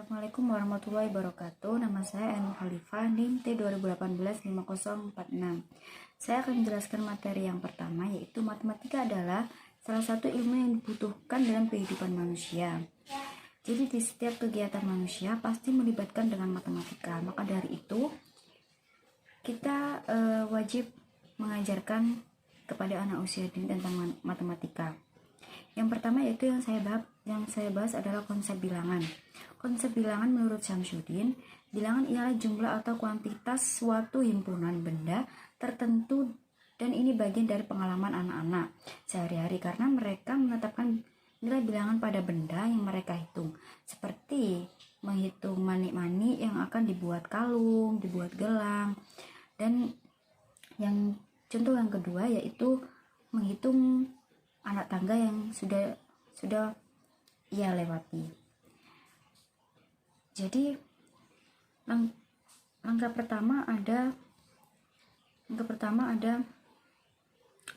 Assalamualaikum warahmatullahi wabarakatuh. Nama saya Ainur Khalifah, NIM T2018-5046. Saya akan menjelaskan materi yang pertama, yaitu matematika adalah salah satu ilmu yang dibutuhkan dalam kehidupan manusia. Jadi di setiap kegiatan manusia pasti melibatkan dengan matematika. Maka dari itu kita wajib mengajarkan kepada anak usia dini tentang matematika. Yang pertama yaitu yang saya bahas adalah konsep bilangan. Konsep bilangan menurut Syamsuddin, bilangan ialah jumlah atau kuantitas suatu himpunan benda tertentu, dan ini bagian dari pengalaman anak-anak sehari-hari karena mereka menetapkan nilai bilangan pada benda yang mereka hitung, seperti menghitung manik-manik yang akan dibuat kalung, dibuat gelang. Dan yang contoh yang kedua yaitu menghitung anak tangga yang sudah ia lewati. Jadi langkah pertama ada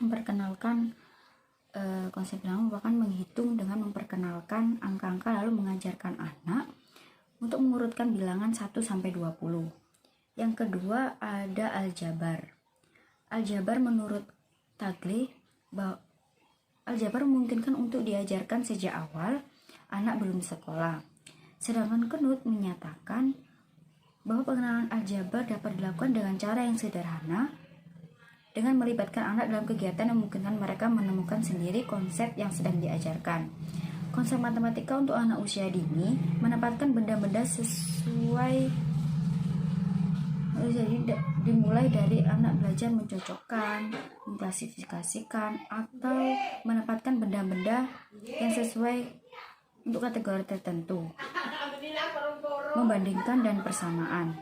memperkenalkan konsep bilangan, merupakan menghitung dengan memperkenalkan angka-angka lalu mengajarkan anak untuk mengurutkan bilangan 1 sampai 20. Yang kedua ada aljabar. Aljabar menurut Tagleh bahwa aljabar memungkinkan untuk diajarkan sejak awal anak belum sekolah. Sedangkan Knut menyatakan bahwa pengenalan aljabar dapat dilakukan dengan cara yang sederhana, dengan melibatkan anak dalam kegiatan yang memungkinkan mereka menemukan sendiri konsep yang sedang diajarkan. Konsep matematika untuk anak usia dini menempatkan benda-benda sesuai. Jadi dimulai dari anak belajar mencocokkan, mengklasifikasikan, atau menempatkan benda-benda yang sesuai untuk kategori tertentu, membandingkan dan persamaan.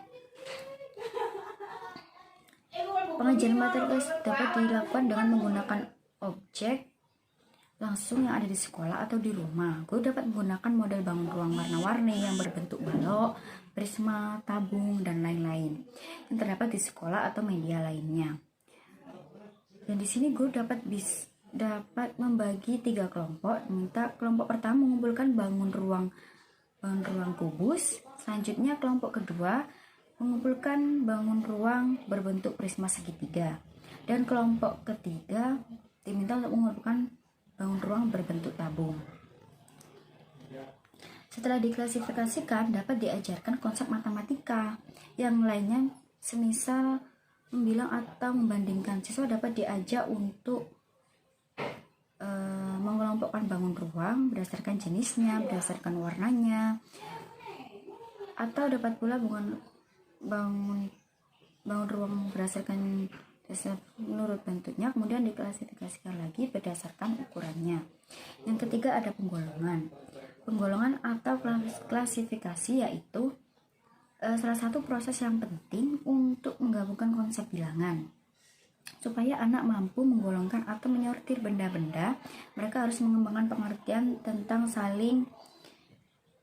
Pengajaran materi dapat dilakukan dengan menggunakan objek langsung yang ada di sekolah atau di rumah. Guru dapat menggunakan model bangun ruang warna-warni yang berbentuk balok, prisma, tabung, dan lain-lain yang terdapat di sekolah atau media lainnya. Dan di sini guru dapat membagi 3 kelompok. Minta kelompok pertama mengumpulkan bangun ruang kubus. Selanjutnya kelompok kedua mengumpulkan bangun ruang berbentuk prisma segitiga. Dan kelompok ketiga diminta untuk mengumpulkan bangun ruang berbentuk tabung. Setelah diklasifikasikan, dapat diajarkan konsep matematika. Yang lainnya semisal membilang atau membandingkan. Siswa dapat diajak untuk mengelompokkan bangun ruang berdasarkan jenisnya, berdasarkan warnanya, atau dapat pula bangun ruang berdasarkan menurut bentuknya, kemudian diklasifikasikan lagi berdasarkan ukurannya. Yang ketiga ada penggolongan atau klasifikasi, yaitu salah satu proses yang penting untuk menggabungkan konsep bilangan. Supaya anak mampu menggolongkan atau menyortir benda-benda, mereka harus mengembangkan pengertian tentang saling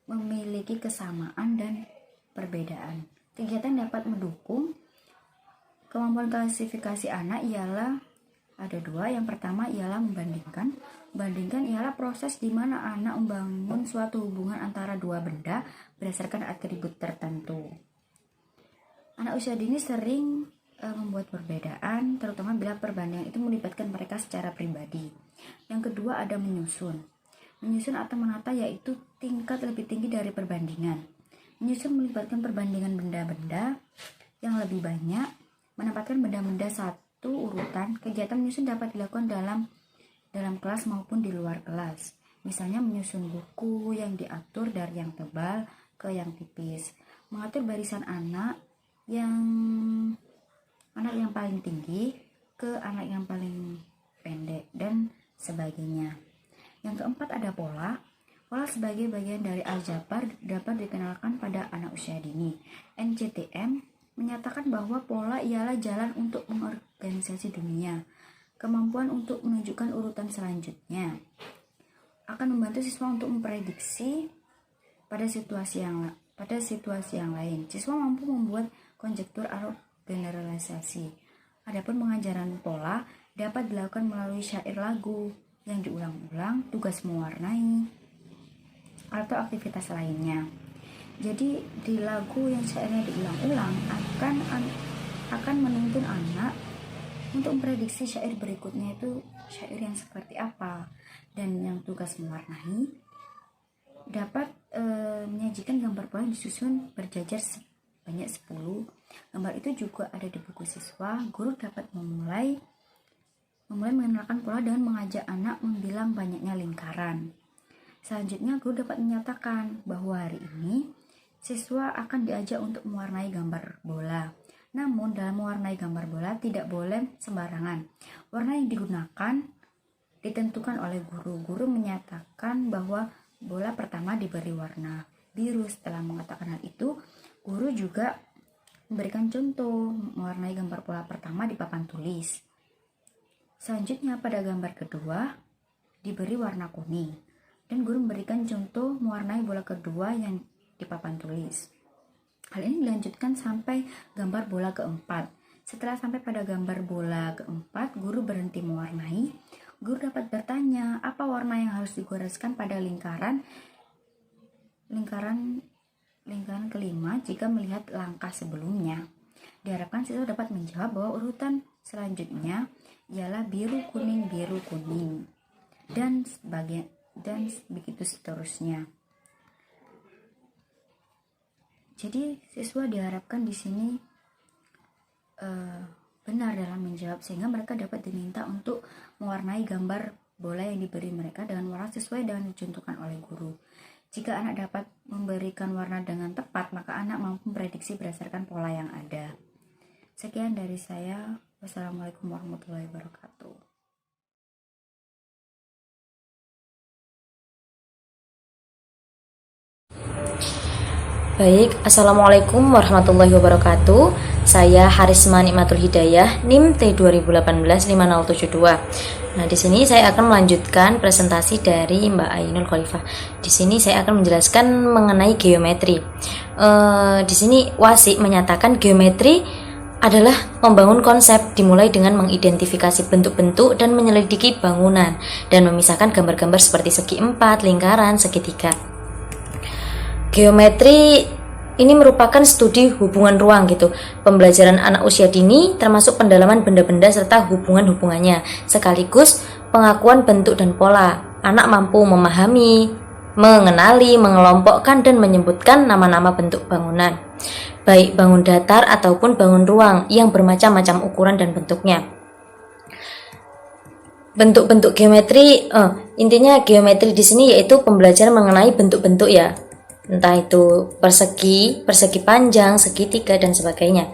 memiliki kesamaan dan perbedaan. Kegiatan dapat mendukung kemampuan klasifikasi anak ialah ada 2. Yang pertama ialah membandingkan. Membandingkan ialah proses di mana anak membangun suatu hubungan antara 2 benda berdasarkan atribut tertentu. Anak usia dini sering membuat perbedaan, terutama bila perbandingan itu melibatkan mereka secara pribadi. Yang kedua ada menyusun. Menyusun atau menata yaitu tingkat lebih tinggi dari perbandingan. Menyusun melibatkan perbandingan benda-benda yang lebih banyak, menempatkan benda-benda satu urutan. Kegiatan menyusun dapat dilakukan dalam kelas maupun di luar kelas. Misalnya menyusun buku yang diatur dari yang tebal ke yang tipis, mengatur barisan anak yang paling tinggi ke anak yang paling pendek, dan sebagainya. Yang keempat ada pola. Pola sebagai bagian dari aljabar dapat dikenalkan pada anak usia dini. NCTM menyatakan bahwa pola ialah jalan untuk mengorganisasi dunia. Kemampuan untuk menunjukkan urutan selanjutnya akan membantu siswa untuk memprediksi pada situasi yang lain. Siswa mampu membuat konjektur atau generalisasi. Adapun pengajaran pola dapat dilakukan melalui syair lagu yang diulang-ulang, tugas mewarnai, atau aktivitas lainnya. Jadi di lagu yang syairnya diulang-ulang akan menuntun anak untuk memprediksi syair berikutnya itu syair yang seperti apa, dan yang tugas mewarnai dapat menyajikan gambar pola yang disusun berjajar sebanyak 10 gambar. Itu juga ada di buku siswa. Guru dapat memulai mengenalkan pola dengan mengajak anak membilang banyaknya lingkaran. Selanjutnya guru dapat menyatakan bahwa hari ini siswa akan diajak untuk mewarnai gambar bola. Namun dalam mewarnai gambar bola tidak boleh sembarangan. Warna yang digunakan ditentukan oleh guru. Guru menyatakan bahwa bola pertama diberi warna biru. Setelah mengatakan hal itu, guru juga memberikan contoh mewarnai gambar bola pertama di papan tulis. Selanjutnya pada gambar kedua diberi warna kuning, dan guru memberikan contoh mewarnai bola kedua yang di papan tulis. Hal ini dilanjutkan sampai gambar bola keempat. Setelah sampai pada gambar bola keempat, guru berhenti mewarnai. Guru dapat bertanya apa warna yang harus digoreskan pada lingkaran kelima jika melihat langkah sebelumnya. Diharapkan siswa dapat menjawab bahwa urutan selanjutnya ialah biru kuning dan begitu seterusnya. Jadi siswa diharapkan di sini benar dalam menjawab, sehingga mereka dapat diminta untuk mewarnai gambar bola yang diberi mereka dengan warna sesuai dengan dicontohkan oleh guru. Jika anak dapat memberikan warna dengan tepat, maka anak mampu memprediksi berdasarkan pola yang ada. Sekian dari saya. Wassalamualaikum warahmatullahi wabarakatuh. Baik, Assalamualaikum warahmatullahi wabarakatuh. Saya Harisma Nikmatul Hidayah, NIM T2018-5072. Nah, di sini saya akan melanjutkan presentasi dari Mbak Ainul Khalifah. Di sini saya akan menjelaskan mengenai geometri. Di sini Wasik menyatakan geometri adalah membangun konsep, dimulai dengan mengidentifikasi bentuk-bentuk dan menyelidiki bangunan dan memisahkan gambar-gambar seperti segi empat, lingkaran, segitiga. Geometri ini merupakan studi hubungan ruang gitu. Pembelajaran anak usia dini termasuk pendalaman benda-benda serta hubungan-hubungannya, sekaligus pengakuan bentuk dan pola. Anak mampu memahami, mengenali, mengelompokkan dan menyebutkan nama-nama bentuk bangunan, baik bangun datar ataupun bangun ruang yang bermacam-macam ukuran dan bentuknya. Bentuk-bentuk geometri, intinya geometri di sini yaitu pembelajaran mengenai bentuk-bentuk ya. Entah itu persegi panjang, segitiga dan sebagainya.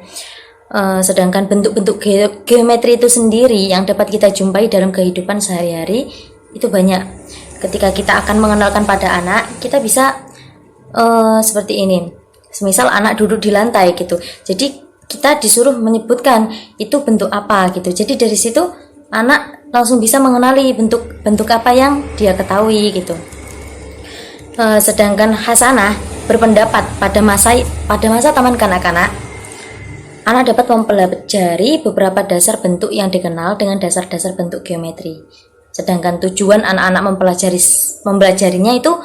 Sedangkan bentuk-bentuk geometri itu sendiri yang dapat kita jumpai dalam kehidupan sehari-hari itu banyak. Ketika kita akan mengenalkan pada anak, kita bisa seperti ini. Semisal anak duduk di lantai gitu. Jadi kita disuruh menyebutkan itu bentuk apa gitu. Jadi dari situ anak langsung bisa mengenali bentuk apa yang dia ketahui gitu. Sedangkan Hasanah berpendapat pada masa taman kanak-kanak, anak dapat mempelajari beberapa dasar bentuk yang dikenal dengan dasar-dasar bentuk geometri. Sedangkan tujuan anak-anak mempelajarinya itu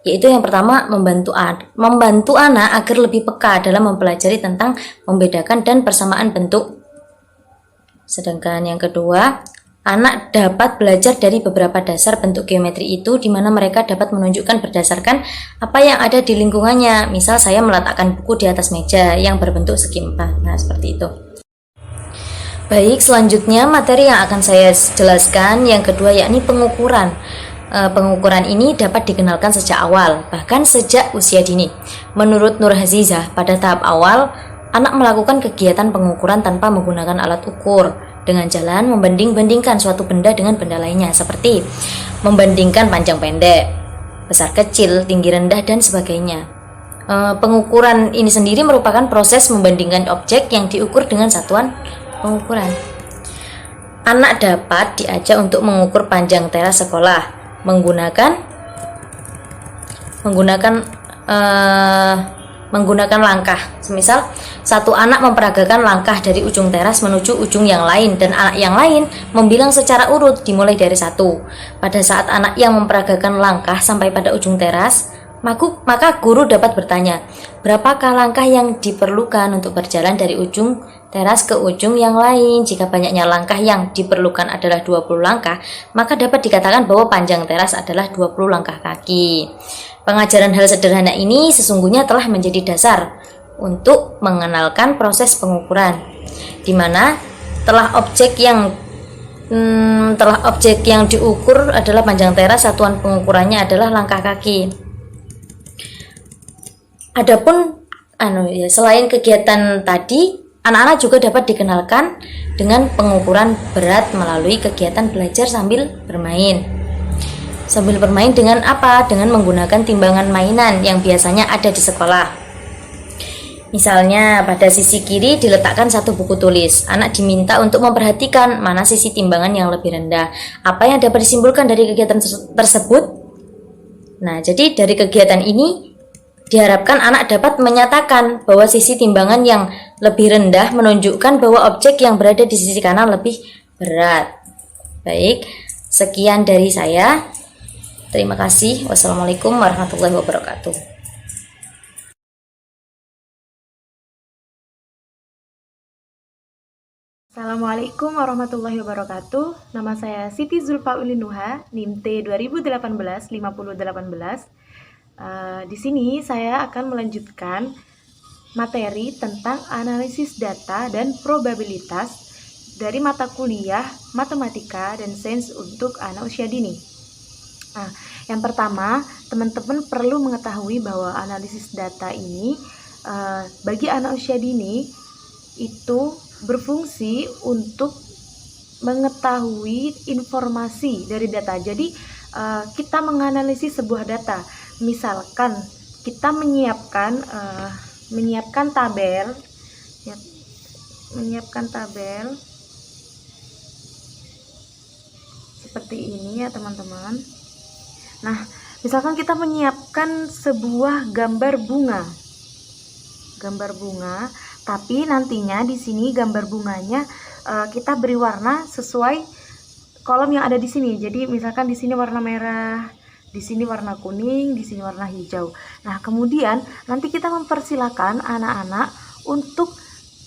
yaitu yang pertama membantu anak agar lebih peka dalam mempelajari tentang membedakan dan persamaan bentuk. Sedangkan yang kedua, anak dapat belajar dari beberapa dasar bentuk geometri itu, di mana mereka dapat menunjukkan berdasarkan apa yang ada di lingkungannya. Misal saya meletakkan buku di atas meja yang berbentuk segi empat. Nah, seperti itu. Baik, selanjutnya materi yang akan saya jelaskan yang kedua yakni pengukuran. Pengukuran ini dapat dikenalkan sejak awal, bahkan sejak usia dini. Menurut Nur Hazizah, pada tahap awal, anak melakukan kegiatan pengukuran tanpa menggunakan alat ukur, dengan jalan membanding-bandingkan suatu benda dengan benda lainnya, seperti membandingkan panjang pendek, besar kecil, tinggi rendah, dan sebagainya. Pengukuran ini sendiri merupakan proses membandingkan objek yang diukur dengan satuan pengukuran. Anak dapat diajak untuk mengukur panjang teras sekolah menggunakan langkah. Semisal satu anak memperagakan langkah dari ujung teras menuju ujung yang lain, dan anak yang lain membilang secara urut dimulai dari 1. Pada saat anak yang memperagakan langkah sampai pada ujung teras Maka guru dapat bertanya, berapakah langkah yang diperlukan untuk berjalan dari ujung teras ke ujung yang lain? Jika banyaknya langkah yang diperlukan adalah 20 langkah, maka dapat dikatakan bahwa panjang teras adalah 20 langkah kaki. Pengajaran hal sederhana ini sesungguhnya telah menjadi dasar untuk mengenalkan proses pengukuran, di mana telah objek yang diukur adalah panjang teras, satuan pengukurannya adalah langkah kaki. Adapun selain kegiatan tadi, anak-anak juga dapat dikenalkan dengan pengukuran berat melalui kegiatan belajar sambil bermain. Sambil bermain dengan apa? Dengan menggunakan timbangan mainan yang biasanya ada di sekolah. Misalnya, pada sisi kiri diletakkan satu buku tulis. Anak diminta untuk memperhatikan mana sisi timbangan yang lebih rendah. Apa yang dapat disimpulkan dari kegiatan tersebut? Nah, jadi dari kegiatan ini diharapkan anak dapat menyatakan bahwa sisi timbangan yang lebih rendah menunjukkan bahwa objek yang berada di sisi kanan lebih berat. Baik, sekian dari saya. Terima kasih. Wassalamualaikum warahmatullahi wabarakatuh. Assalamualaikum warahmatullahi wabarakatuh. Nama saya Siti Zulfa Ulinuha, NIM T 2018-5018. Di sini saya akan melanjutkan materi tentang analisis data dan probabilitas dari mata kuliah Matematika dan Sains untuk anak usia dini. Yang pertama, teman-teman perlu mengetahui bahwa analisis data ini bagi anak usia dini itu berfungsi untuk mengetahui informasi dari data. Jadi kita menganalisis sebuah data. Misalkan kita menyiapkan tabel, seperti ini ya teman-teman. Nah, misalkan kita menyiapkan sebuah gambar bunga, tapi nantinya di sini gambar bunganya kita beri warna sesuai kolom yang ada di sini. Jadi misalkan di sini warna merah, di sini warna kuning, di sini warna hijau. Nah, kemudian nanti kita mempersilahkan anak-anak untuk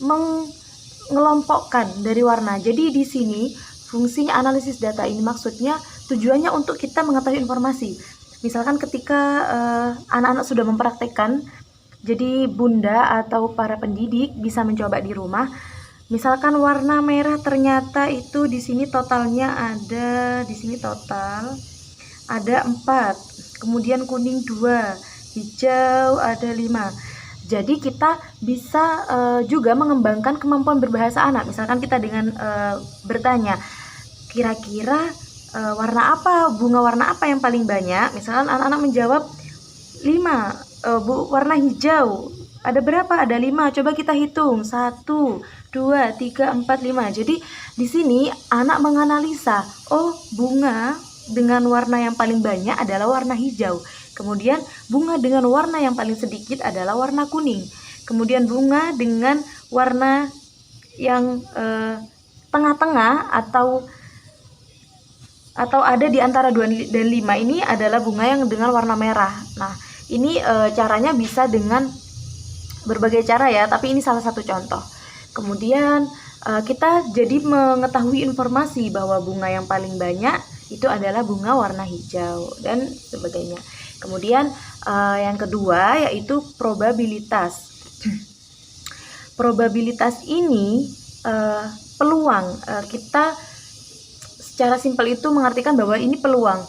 mengelompokkan dari warna. Jadi di sini fungsi analisis data ini maksudnya tujuannya untuk kita mengetahui informasi. Misalkan ketika anak-anak sudah mempraktekkan, jadi bunda atau para pendidik bisa mencoba di rumah. Misalkan warna merah ternyata itu di sini totalnya ada, di sini total ada 4, kemudian kuning 2, hijau ada 5. Jadi kita bisa juga mengembangkan kemampuan berbahasa anak. Misalkan kita dengan bertanya, kira-kira bunga warna apa yang paling banyak? Misalkan anak-anak menjawab 5. Warna hijau ada berapa? Ada 5. Coba kita hitung. 1, 2, 3, 4, 5. Jadi di sini anak menganalisa, oh bunga dengan warna yang paling banyak adalah warna hijau. Kemudian bunga dengan warna yang paling sedikit adalah warna kuning. Kemudian bunga dengan warna yang tengah-tengah atau ada di antara 2 dan 5 ini adalah bunga yang dengan warna merah. Nah, ini caranya bisa dengan berbagai cara ya, tapi ini salah satu contoh. Kemudian kita jadi mengetahui informasi bahwa bunga yang paling banyak itu adalah bunga warna hijau dan sebagainya. Kemudian yang kedua yaitu probabilitas. Probabilitas ini peluang. Kita secara simpel itu mengartikan bahwa ini peluang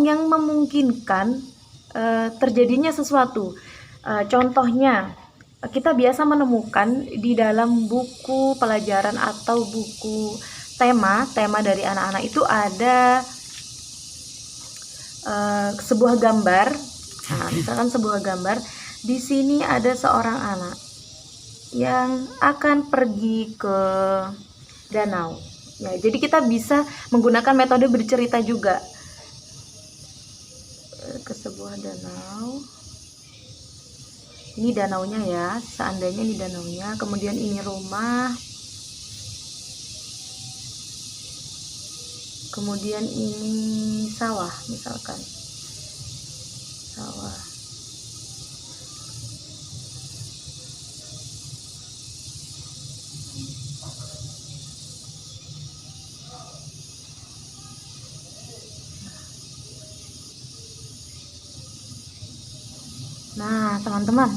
yang memungkinkan terjadinya sesuatu. Contohnya, kita biasa menemukan di dalam buku pelajaran atau buku tema dari anak-anak itu ada sebuah gambar. Nah, misalkan sebuah gambar, di sini ada seorang anak yang akan pergi ke danau. Ya, jadi kita bisa menggunakan metode bercerita juga. Ke sebuah danau. Ini danaunya ya, seandainya ini danaunya, kemudian ini rumah, kemudian ini sawah misalkan, sawah. Nah, teman-teman.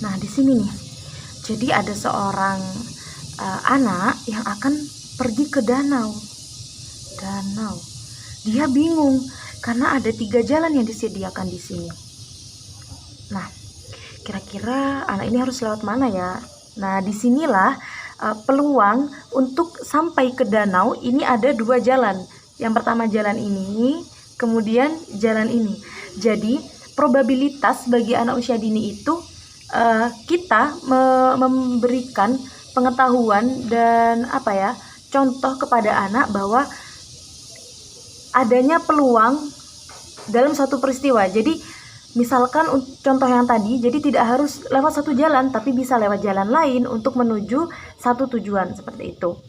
Nah, di sini nih. Jadi ada seorang anak yang akan pergi ke danau. Dia bingung karena ada 3 jalan yang disediakan di sini. Nah, kira-kira anak ini harus lewat mana ya? Nah, disinilah peluang untuk sampai ke danau ini ada 2 jalan. Yang pertama jalan ini, kemudian jalan ini. Jadi probabilitas bagi anak usia dini itu kita memberikan pengetahuan dan contoh kepada anak bahwa adanya peluang dalam satu peristiwa. Jadi misalkan contoh yang tadi, jadi tidak harus lewat satu jalan, tapi bisa lewat jalan lain untuk menuju satu tujuan, seperti itu.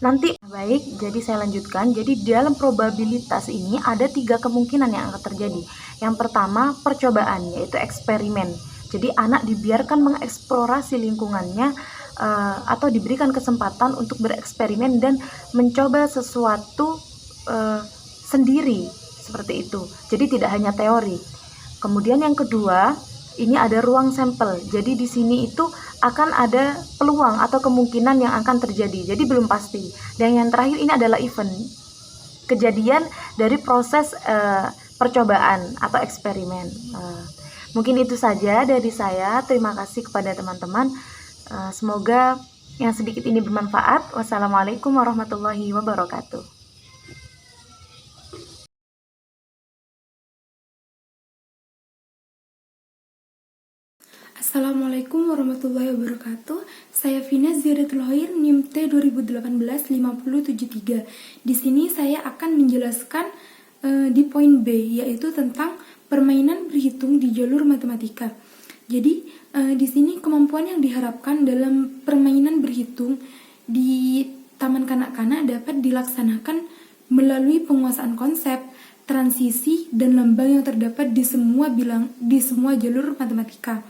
Nanti baik, jadi saya lanjutkan. Jadi dalam probabilitas ini ada 3 kemungkinan yang akan terjadi. Yang pertama percobaan, yaitu eksperimen. Jadi anak dibiarkan mengeksplorasi lingkungannya atau diberikan kesempatan untuk bereksperimen dan mencoba sesuatu sendiri, seperti itu. Jadi tidak hanya teori. Kemudian yang kedua, ini ada ruang sampel. Jadi di sini itu akan ada peluang atau kemungkinan yang akan terjadi. Jadi belum pasti. Dan yang terakhir ini adalah event. Kejadian dari proses percobaan atau eksperimen. Mungkin itu saja dari saya. Terima kasih kepada teman-teman. Semoga yang sedikit ini bermanfaat. Wassalamualaikum warahmatullahi wabarakatuh. Assalamualaikum warahmatullahi wabarakatuh. Saya Vina Ziyaratul Khair, NIM T 2018-5073. Di sini saya akan menjelaskan di poin B, yaitu tentang permainan berhitung di jalur matematika. Jadi di sini kemampuan yang diharapkan dalam permainan berhitung di taman kanak-kanak dapat dilaksanakan melalui penguasaan konsep, transisi, dan lambang yang terdapat di semua jalur matematika,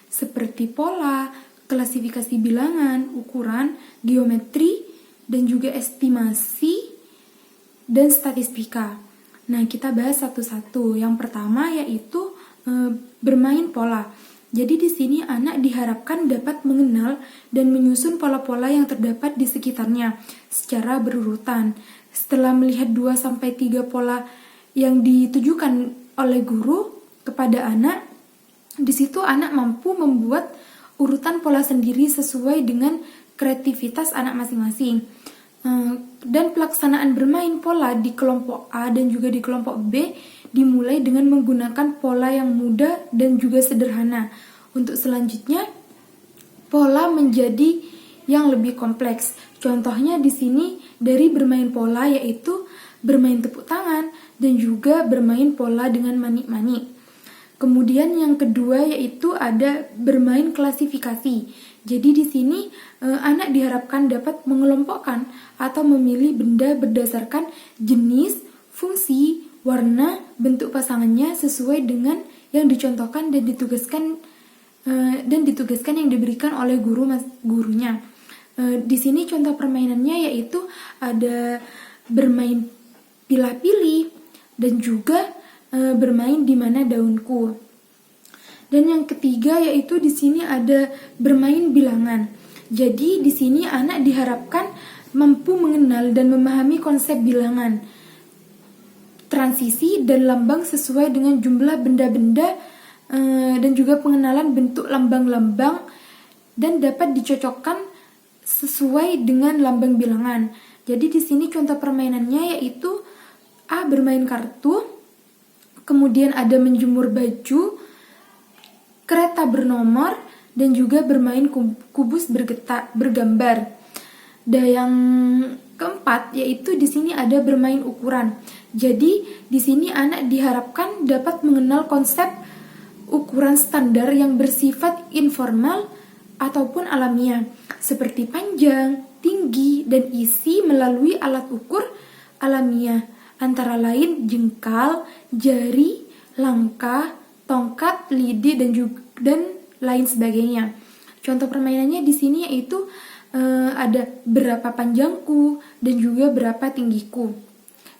seperti pola, klasifikasi bilangan, ukuran, geometri, dan juga estimasi dan statistika. Nah, kita bahas satu-satu. Yang pertama yaitu bermain pola. Jadi di sini anak diharapkan dapat mengenal dan menyusun pola-pola yang terdapat di sekitarnya secara berurutan. Setelah melihat 2-3 pola yang ditujukan oleh guru kepada anak, di situ anak mampu membuat urutan pola sendiri sesuai dengan kreativitas anak masing-masing. Dan pelaksanaan bermain pola di kelompok A dan juga di kelompok B dimulai dengan menggunakan pola yang mudah dan juga sederhana. Untuk selanjutnya, pola menjadi yang lebih kompleks. Contohnya di sini dari bermain pola yaitu bermain tepuk tangan dan juga bermain pola dengan manik-manik. Kemudian yang kedua yaitu ada bermain klasifikasi. Jadi di sini anak diharapkan dapat mengelompokkan atau memilih benda berdasarkan jenis, fungsi, warna, bentuk pasangannya sesuai dengan yang dicontohkan dan ditugaskan yang diberikan oleh gurunya. Di sini contoh permainannya yaitu ada bermain pilah-pilih dan juga bermain di mana daunku. Dan yang ketiga yaitu di sini ada bermain bilangan. Jadi di sini anak diharapkan mampu mengenal dan memahami konsep bilangan, transisi dan lambang sesuai dengan jumlah benda-benda dan juga pengenalan bentuk lambang-lambang dan dapat dicocokkan sesuai dengan lambang bilangan. Jadi di sini contoh permainannya yaitu A. Bermain kartu, kemudian ada menjemur baju, kereta bernomor, dan juga bermain kubus bergambar. Dan yang keempat yaitu di sini ada bermain ukuran. Jadi di sini anak diharapkan dapat mengenal konsep ukuran standar yang bersifat informal ataupun alamiah, seperti panjang, tinggi, dan isi melalui alat ukur alamiah, antara lain jengkal, jari, langkah, tongkat, lidi, dan lain sebagainya. Contoh permainannya di sini yaitu ada berapa panjangku dan juga berapa tinggiku.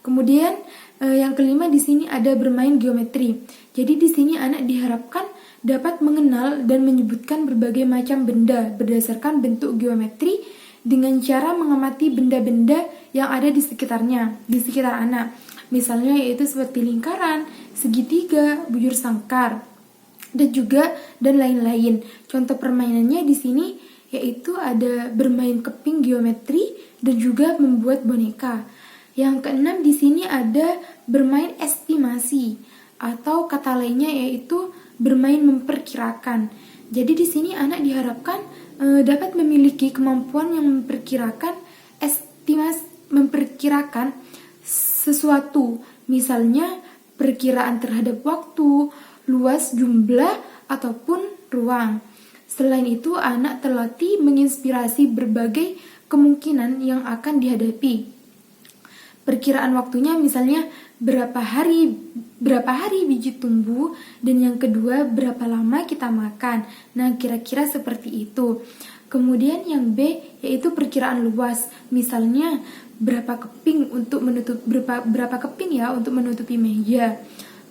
Kemudian Yang kelima di sini ada bermain geometri. Jadi di sini anak diharapkan dapat mengenal dan menyebutkan berbagai macam benda berdasarkan bentuk geometri dengan cara mengamati benda-benda yang ada di sekitarnya, di sekitar anak. Misalnya yaitu seperti lingkaran, segitiga, bujur sangkar, dan lain-lain. Contoh permainannya di sini yaitu ada bermain keping geometri dan juga membuat boneka. Yang keenam di sini ada bermain estimasi atau kata lainnya yaitu bermain memperkirakan. Jadi di sini anak diharapkan dapat memiliki kemampuan yang memperkirakan sesuatu, misalnya perkiraan terhadap waktu, luas, jumlah, ataupun ruang. Selain itu, anak terlatih menginspirasi berbagai kemungkinan yang akan dihadapi. Perkiraan waktunya misalnya berapa hari biji tumbuh, dan yang kedua berapa lama kita makan. Nah, kira-kira seperti itu. Kemudian yang B yaitu perkiraan luas. Misalnya berapa keping untuk menutupi meja.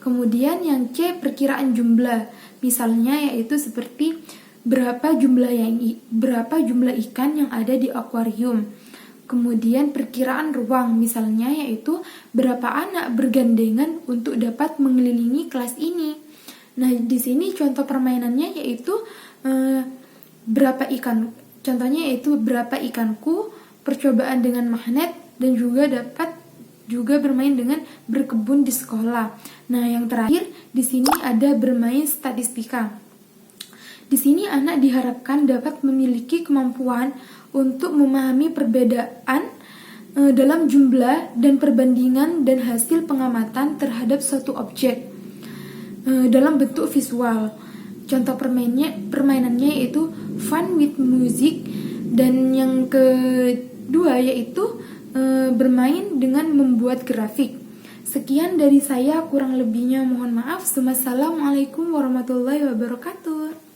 Kemudian yang C perkiraan jumlah. Misalnya yaitu seperti berapa jumlah ikan yang ada di akuarium. Kemudian perkiraan ruang, misalnya yaitu berapa anak bergandengan untuk dapat mengelilingi kelas ini. Nah, di sini contoh permainannya yaitu berapa ikan. Contohnya yaitu berapa ikanku, percobaan dengan magnet, dan juga dapat bermain dengan berkebun di sekolah. Nah, yang terakhir di sini ada bermain statistika. Di sini anak diharapkan dapat memiliki kemampuan untuk memahami perbedaan dalam jumlah dan perbandingan dan hasil pengamatan terhadap suatu objek dalam bentuk visual. Contoh permainannya yaitu fun with music, dan yang kedua yaitu bermain dengan membuat grafik. Sekian dari saya, kurang lebihnya mohon maaf. Wassalamualaikum warahmatullahi wabarakatuh.